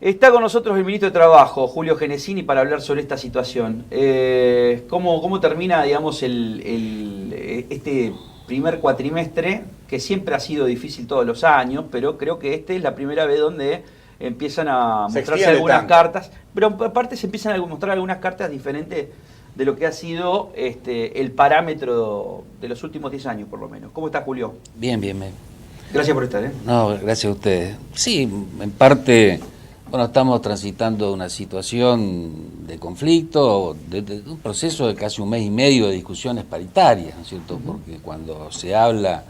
Está con nosotros el ministro de Trabajo, Julio Genesini, para hablar sobre esta situación. ¿Cómo termina, digamos, este primer cuatrimestre, que siempre ha sido difícil todos los años, pero creo que esta es la primera vez donde empiezan a mostrarse algunas cartas, pero aparte se empiezan a mostrar algunas cartas diferentes de lo que ha sido el parámetro de los últimos 10 años, por lo menos. ¿Cómo está, Julio? Bien. Gracias por estar. No, gracias a ustedes. Sí, en parte, bueno, estamos transitando una situación de conflicto, de un proceso de casi un mes y medio de discusiones paritarias, ¿no es cierto? Porque cuando se habla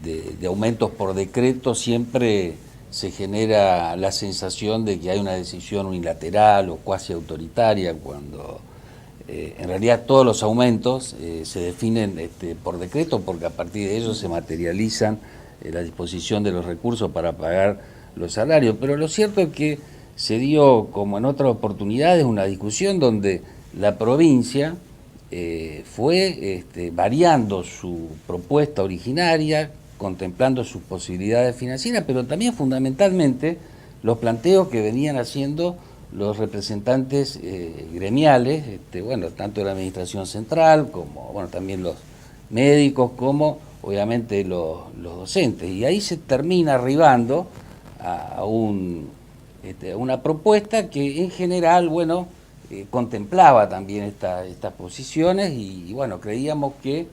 de aumentos por decreto, siempre se genera la sensación de que hay una decisión unilateral o cuasi autoritaria, cuando en realidad todos los aumentos se definen por decreto, porque a partir de ellos se materializan la disposición de los recursos para pagar los salarios. Pero lo cierto es que se dio, como en otras oportunidades, una discusión donde la provincia fue variando su propuesta originaria, contemplando sus posibilidades financieras, pero también fundamentalmente los planteos que venían haciendo los representantes gremiales, bueno, tanto de la administración central como, bueno, también los médicos, como obviamente los docentes. Y ahí se termina arribando a una propuesta que en general, bueno, contemplaba también estas posiciones y bueno, creíamos que,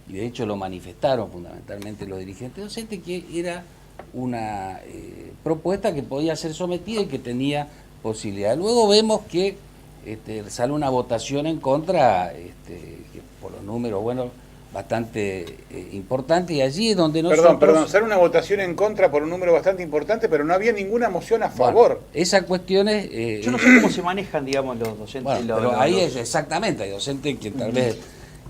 y de hecho lo manifestaron fundamentalmente los dirigentes docentes, que era una propuesta que podía ser sometida y que tenía posibilidad. Luego vemos que sale una votación en contra, que por los números, bueno, bastante importante, y allí es donde nosotros... Perdón, sale una votación en contra por un número bastante importante, pero no había ninguna moción a favor. Bueno, esas cuestiones... Yo no sé cómo se manejan, digamos, los docentes. Bueno, pero ahí es exactamente, hay docentes que tal vez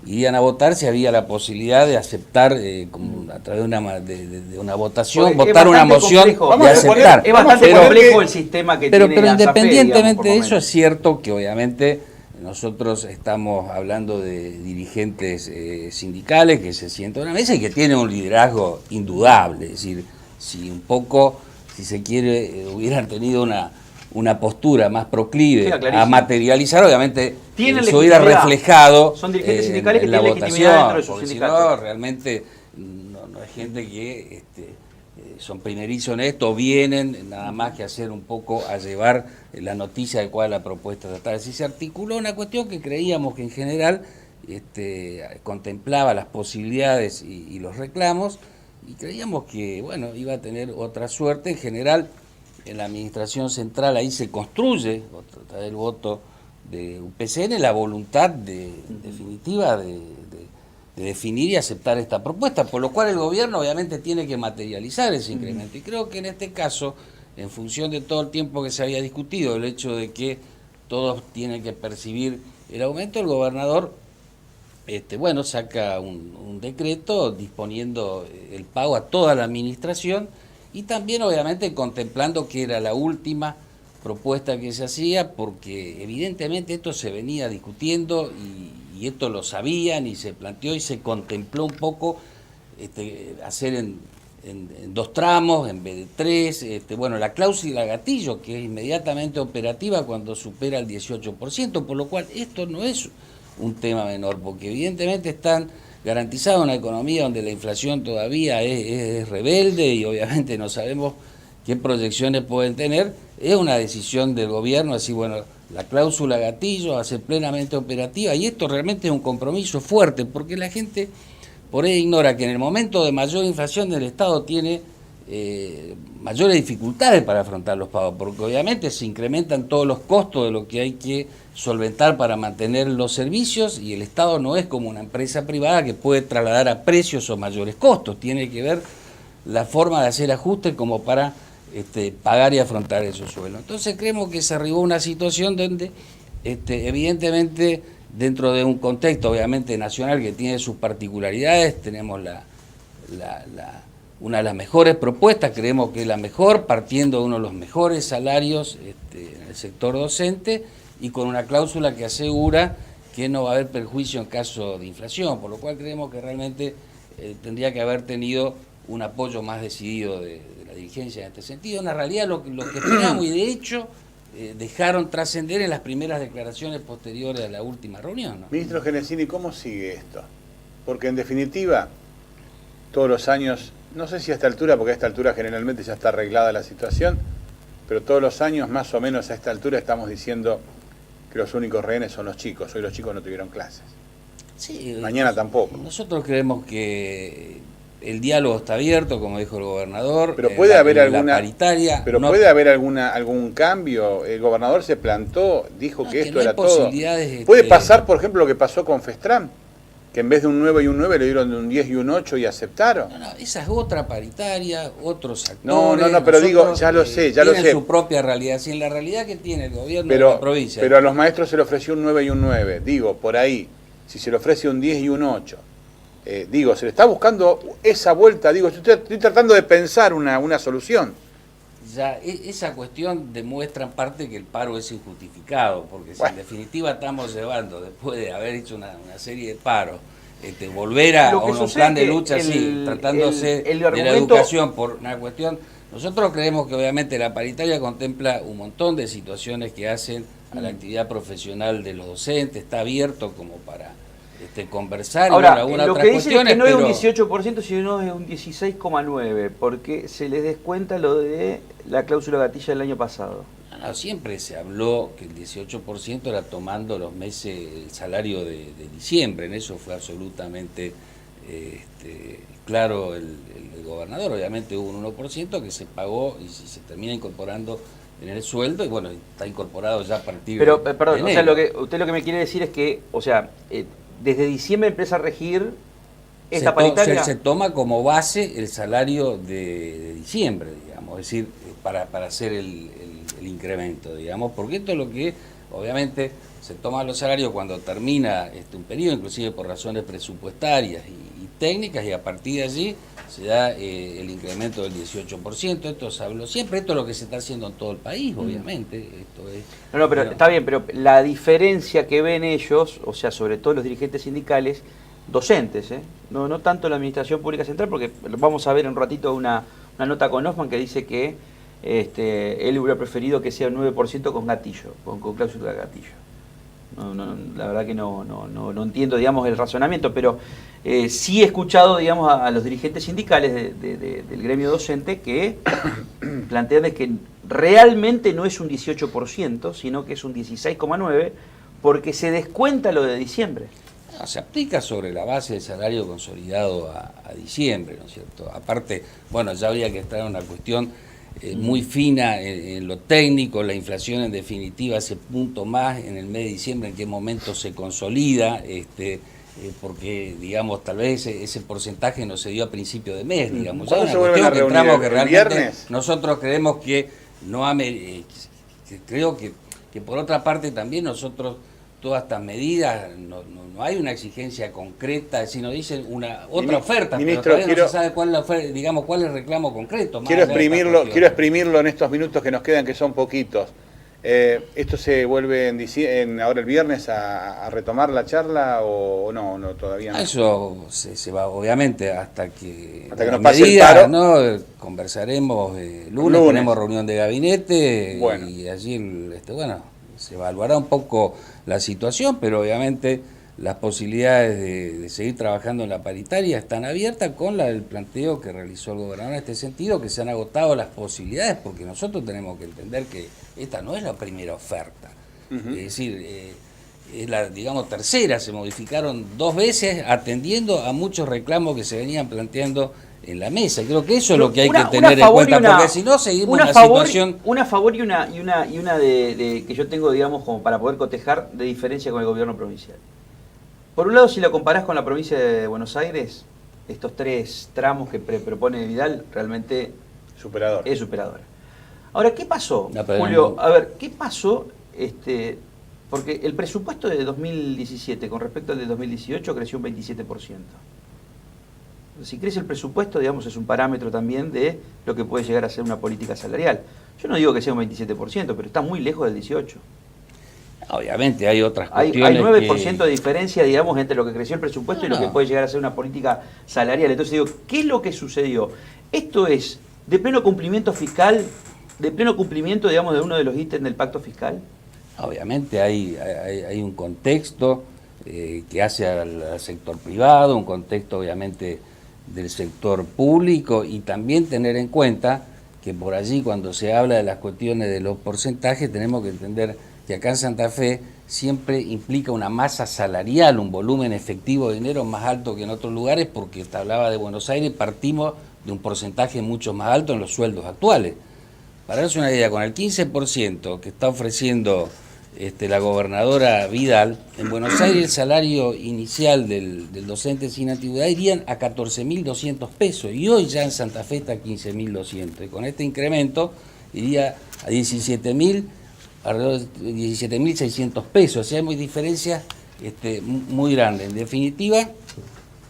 irían a votar si había la posibilidad de aceptar, como a través de una votación, votar una moción de aceptar. Es bastante complejo el sistema que tiene pero la SAPE, independientemente digamos, de eso, es cierto que obviamente nosotros estamos hablando de dirigentes sindicales que se sientan a una mesa y que tienen un liderazgo indudable. Es decir, si un poco, si se quiere, hubieran tenido una postura más proclive a materializar, obviamente se hubiera reflejado son dirigentes sindicales en que la tienen legitimidad dentro de votación, sus porque si sindicatos. no, realmente no es gente que son primerizos en esto, vienen nada más que hacer un poco a llevar la noticia de cuál es la propuesta estatal. Si se articuló una cuestión que creíamos que en general contemplaba las posibilidades y los reclamos, y creíamos que, bueno, iba a tener otra suerte. En general, en la administración central ahí se construye, a través del voto de UPCN, la voluntad definitiva de definir y aceptar esta propuesta, por lo cual el gobierno obviamente tiene que materializar ese incremento. Y creo que en este caso, en función de todo el tiempo que se había discutido, el hecho de que todos tienen que percibir el aumento, el gobernador bueno, saca un decreto disponiendo el pago a toda la administración, y también obviamente contemplando que era la última propuesta que se hacía, porque evidentemente esto se venía discutiendo y esto lo sabían y se planteó y se contempló un poco hacer en 2 tramos en vez de 3, bueno, la cláusula gatillo, que es inmediatamente operativa cuando supera el 18%, por lo cual esto no es un tema menor, porque evidentemente están garantizada una economía donde la inflación todavía es rebelde y obviamente no sabemos qué proyecciones pueden tener. Es una decisión del gobierno, así, bueno, la cláusula gatillo va a ser plenamente operativa, y esto realmente es un compromiso fuerte, porque la gente por ahí ignora que en el momento de mayor inflación el Estado tiene mayores dificultades para afrontar los pagos, porque obviamente se incrementan todos los costos de lo que hay que solventar para mantener los servicios, y el Estado no es como una empresa privada que puede trasladar a precios o mayores costos, tiene que ver la forma de hacer ajustes como para pagar y afrontar esos sueldos. Entonces creemos que se arribó a una situación donde evidentemente dentro de un contexto obviamente nacional que tiene sus particularidades, tenemos una de las mejores propuestas, creemos que es la mejor, partiendo de uno de los mejores salarios en el sector docente, y con una cláusula que asegura que no va a haber perjuicio en caso de inflación, por lo cual creemos que realmente tendría que haber tenido un apoyo más decidido de la dirigencia en este sentido. En realidad lo que esperamos, y de hecho dejaron trascender en las primeras declaraciones posteriores a la última reunión, ¿no? Ministro Genesini, ¿cómo sigue esto? Porque en definitiva, todos los años, no sé si a esta altura, porque a esta altura generalmente ya está arreglada la situación, pero todos los años más o menos a esta altura estamos diciendo que los únicos rehenes son los chicos. Hoy los chicos no tuvieron clases. Sí, Mañana tampoco. Nosotros creemos que el diálogo está abierto, como dijo el gobernador. Pero puede haber alguna paritaria. Pero no, puede haber algún cambio. El gobernador se plantó, dijo que esto no era hay todo. posibilidades, Puede pasar, por ejemplo, lo que pasó con Festram, que en vez de un 9 y un 9 le dieron un 10 y un 8 y aceptaron. No, esa es otra paritaria, otros actores. No, pero digo, ya lo sé, ya lo sé. Tienen su propia realidad. Si en la realidad que tiene el gobierno de la provincia. Pero a los maestros se le ofreció un 9 y un 9. Digo, por ahí, si se le ofrece un 10 y un 8. Digo, se le está buscando esa vuelta. Digo, estoy tratando de pensar una solución. Ya, esa cuestión demuestra en parte que el paro es injustificado, porque si en definitiva estamos llevando, después de haber hecho una serie de paros, volver a un plan de lucha así, tratándose de la educación por una cuestión. Nosotros creemos que obviamente la paritaria contempla un montón de situaciones que hacen a la actividad profesional de los docentes, está abierto como para conversar. Ahora, y algunas lo otras que dicen es que no es un pero... 18%, sino es un 16,9%, porque se les descuenta lo de la cláusula gatilla del año pasado. No, siempre se habló que el 18% era tomando los meses, el salario de diciembre, en eso fue absolutamente claro el gobernador. Obviamente hubo un 1% que se pagó y se termina incorporando en el sueldo, y bueno, está incorporado ya a partir de de perdón, o sea, usted lo que me quiere decir es que, o sea, desde diciembre empieza a regir esta paritaria. Se toma como base el salario de diciembre, digamos, es decir, para hacer el incremento, digamos, porque esto es lo que obviamente se toman los salarios cuando termina un periodo, inclusive por razones presupuestarias y técnicas, y a partir de allí se da el incremento del 18%. Esto se habló siempre, esto es lo que se está haciendo en todo el país, obviamente. Esto es, pero está bien, pero la diferencia que ven ellos, o sea, sobre todo los dirigentes sindicales, docentes, no tanto la Administración Pública Central, porque vamos a ver en un ratito una nota con Hoffman que dice que él hubiera preferido que sea un 9% con gatillo, con cláusula de gatillo. La verdad que no entiendo, digamos, el razonamiento, pero sí he escuchado, digamos, a los dirigentes sindicales del gremio docente que plantean de que realmente no es un 18%, sino que es un 16,9%, porque se descuenta lo de diciembre. No, se aplica sobre la base del salario consolidado a diciembre, ¿no es cierto? Aparte, bueno, ya habría que estar en una cuestión muy fina en lo técnico, la inflación en definitiva ese punto más en el mes de diciembre, en qué momento se consolida, porque digamos tal vez ese porcentaje no se dio a principio de mes, digamos. Ya ¿Cuándo se vuelven a reunir? ¿El viernes? Nosotros creemos que creo que por otra parte también nosotros todas estas medidas no hay una exigencia concreta, sino dicen otra oferta, ministro, pero todavía no se sabe cuál es la oferta, digamos, cuál es el reclamo concreto. Quiero exprimirlo en estos minutos que nos quedan, que son poquitos. ¿Esto se vuelve ahora el viernes a retomar la charla o no todavía no? Eso se va, obviamente, hasta que nos pase el paro. ¿No? Conversaremos lunes, tenemos reunión de gabinete, bueno. Y allí se evaluará un poco la situación, pero obviamente las posibilidades de seguir trabajando en la paritaria están abiertas con el planteo que realizó el gobernador en este sentido, que se han agotado las posibilidades, porque nosotros tenemos que entender que esta no es la primera oferta. Es decir, es la, digamos, tercera, se modificaron 2 veces atendiendo a muchos reclamos que se venían planteando en la mesa. Creo que eso es lo que hay que tener en cuenta, porque si no seguimos en una situación... Una a favor y una de que yo tengo, digamos, como para poder cotejar, de diferencia con el gobierno provincial. Por un lado, si lo comparás con la provincia de Buenos Aires, estos 3 tramos que propone Vidal, realmente es superador. Ahora, ¿qué pasó, Julio? A ver, ¿qué pasó? Porque el presupuesto de 2017 con respecto al de 2018 creció un 27%. Si crece el presupuesto, digamos, es un parámetro también de lo que puede llegar a ser una política salarial. Yo no digo que sea un 27%, pero está muy lejos del 18%. Obviamente hay otras cuestiones. Hay 9% de diferencia, digamos, entre lo que creció el presupuesto y lo que puede llegar a ser una política salarial. Entonces digo, ¿qué es lo que sucedió? Esto es de pleno cumplimiento fiscal, de pleno cumplimiento, digamos, de uno de los ítems del pacto fiscal? Obviamente hay un contexto que hace al sector privado, un contexto obviamente del sector público, y también tener en cuenta que por allí, cuando se habla de las cuestiones de los porcentajes, tenemos que entender que acá en Santa Fe siempre implica una masa salarial, un volumen efectivo de dinero más alto que en otros lugares, porque te hablaba de Buenos Aires, partimos de un porcentaje mucho más alto en los sueldos actuales. Para darse una idea, con el 15% que está ofreciendo la gobernadora Vidal, en Buenos Aires el salario inicial del docente sin antigüedad irían a 14.200 pesos, y hoy ya en Santa Fe está a 15.200, y con este incremento iría a 17.000, alrededor de 17.600 pesos. O sea, hay diferencias muy grandes. En definitiva,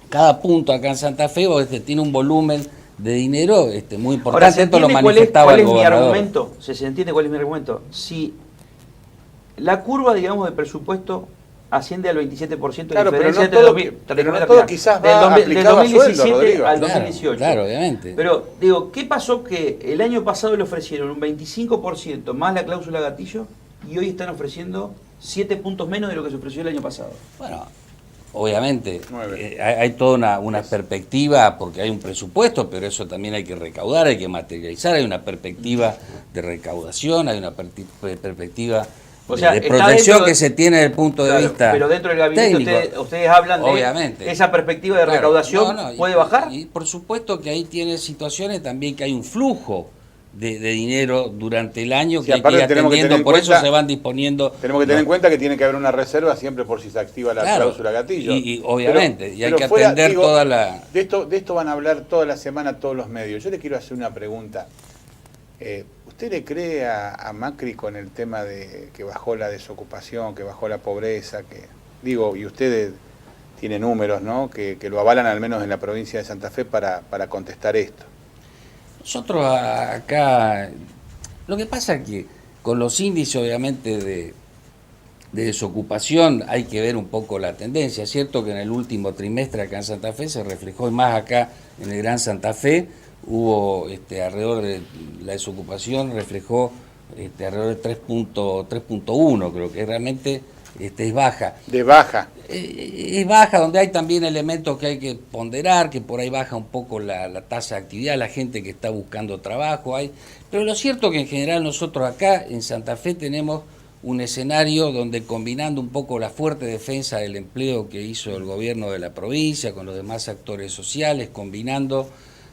cada punto acá en Santa Fe tiene un volumen de dinero muy importante. Ahora, ¿se entiende lo manifestaba cuál el es mi gobernador. argumento? ¿Se entiende cuál es mi argumento? Si la curva, digamos, de presupuesto asciende al 27% de Claro, diferencia pero no todo quizás va aplicado a sueldo, Rodrigo. al Claro, 2018. claro, obviamente. Pero, digo, ¿qué pasó que el año pasado le ofrecieron un 25% más la cláusula gatillo y hoy están ofreciendo 7 puntos menos de lo que se ofreció el año pasado? Bueno, obviamente hay toda una perspectiva, porque hay un presupuesto, pero eso también hay que recaudar, hay que materializar, hay una perspectiva de recaudación, hay una perspectiva o sea, de protección que se tiene desde el punto de claro, vista pero dentro del gabinete ustedes hablan de obviamente. Esa perspectiva de recaudación, ¿puede bajar? Y por supuesto que ahí tiene situaciones también que hay un flujo de dinero durante el año, que hay que ir atendiendo, por eso se van disponiendo. Tenemos que tener en cuenta que tiene que haber una reserva siempre por si se activa la cláusula gatillo. Y obviamente, y hay que fuera, atender toda la... De esto van a hablar toda la semana todos los medios. Yo le quiero hacer una pregunta. ¿Usted le cree a Macri con el tema de que bajó la desocupación, que bajó la pobreza, y usted tiene números, ¿no?, que lo avalan al menos en la provincia de Santa Fe para contestar esto? Nosotros acá, lo que pasa es que con los índices obviamente de desocupación hay que ver un poco la tendencia. Es cierto que en el último trimestre acá en Santa Fe se reflejó, y más acá en el Gran Santa Fe, hubo alrededor de la desocupación, reflejó alrededor de 3.1, creo que realmente es baja. De baja. Es baja, donde hay también elementos que hay que ponderar, que por ahí baja un poco la tasa de actividad, la gente que está buscando trabajo. Pero lo cierto es que en general nosotros acá en Santa Fe tenemos un escenario donde, combinando un poco la fuerte defensa del empleo que hizo el gobierno de la provincia con los demás actores sociales, combinando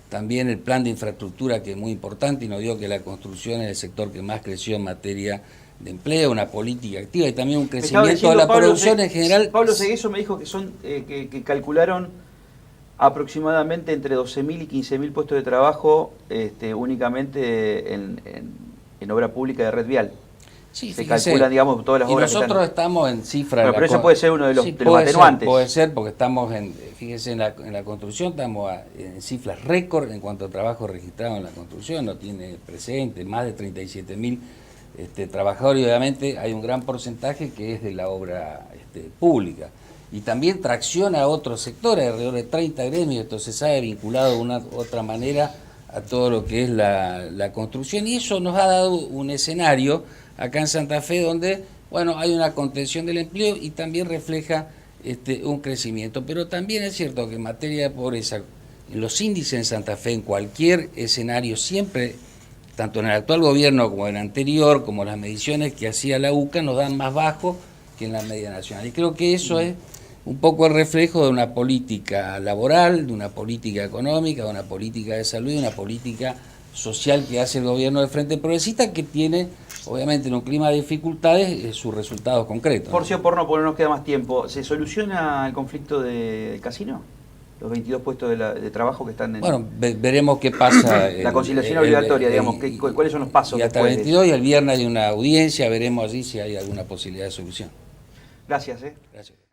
también el plan de infraestructura, que es muy importante, y nos dio que la construcción es el sector que más creció en materia de empleo, una política activa y también un crecimiento de la producción en general. Pablo Segueso me dijo que son que calcularon aproximadamente entre 12.000 y 15.000 puestos de trabajo únicamente en obra pública de red vial. Sí, se calculan, digamos, todas las obras. Y nosotros estamos en cifras. Bueno, pero eso puede ser uno de los, sí, de los atenuantes. Puede ser, porque estamos fíjese, en la construcción estamos en cifras récord en cuanto a trabajo registrado en la construcción, no tiene precedente, más de 37.000 trabajadores, y obviamente hay un gran porcentaje que es de la obra pública. Y también tracciona a otros sectores, alrededor de 30 gremios, esto se sabe, vinculado de una u otra manera a todo lo que es la construcción, y eso nos ha dado un escenario acá en Santa Fe donde, bueno, hay una contención del empleo y también refleja un crecimiento. Pero también es cierto que en materia de pobreza, en los índices en Santa Fe, en cualquier escenario, siempre, tanto en el actual gobierno como en el anterior, como las mediciones que hacía la UCA, nos dan más bajo que en la media nacional. Y creo que eso es un poco el reflejo de una política laboral, de una política económica, de una política de salud, de una política social que hace el gobierno del Frente Progresista, que tiene, obviamente, en un clima de dificultades, sus resultados concretos. Por sí o por no, porque no nos queda más tiempo. ¿Se soluciona el conflicto del casino? Los 22 puestos de trabajo que están en... Bueno, veremos qué pasa. La conciliación obligatoria, digamos, ¿cuáles son los pasos? Y hasta el 22 y el viernes hay una audiencia, veremos allí si hay alguna posibilidad de solución. Gracias. Gracias.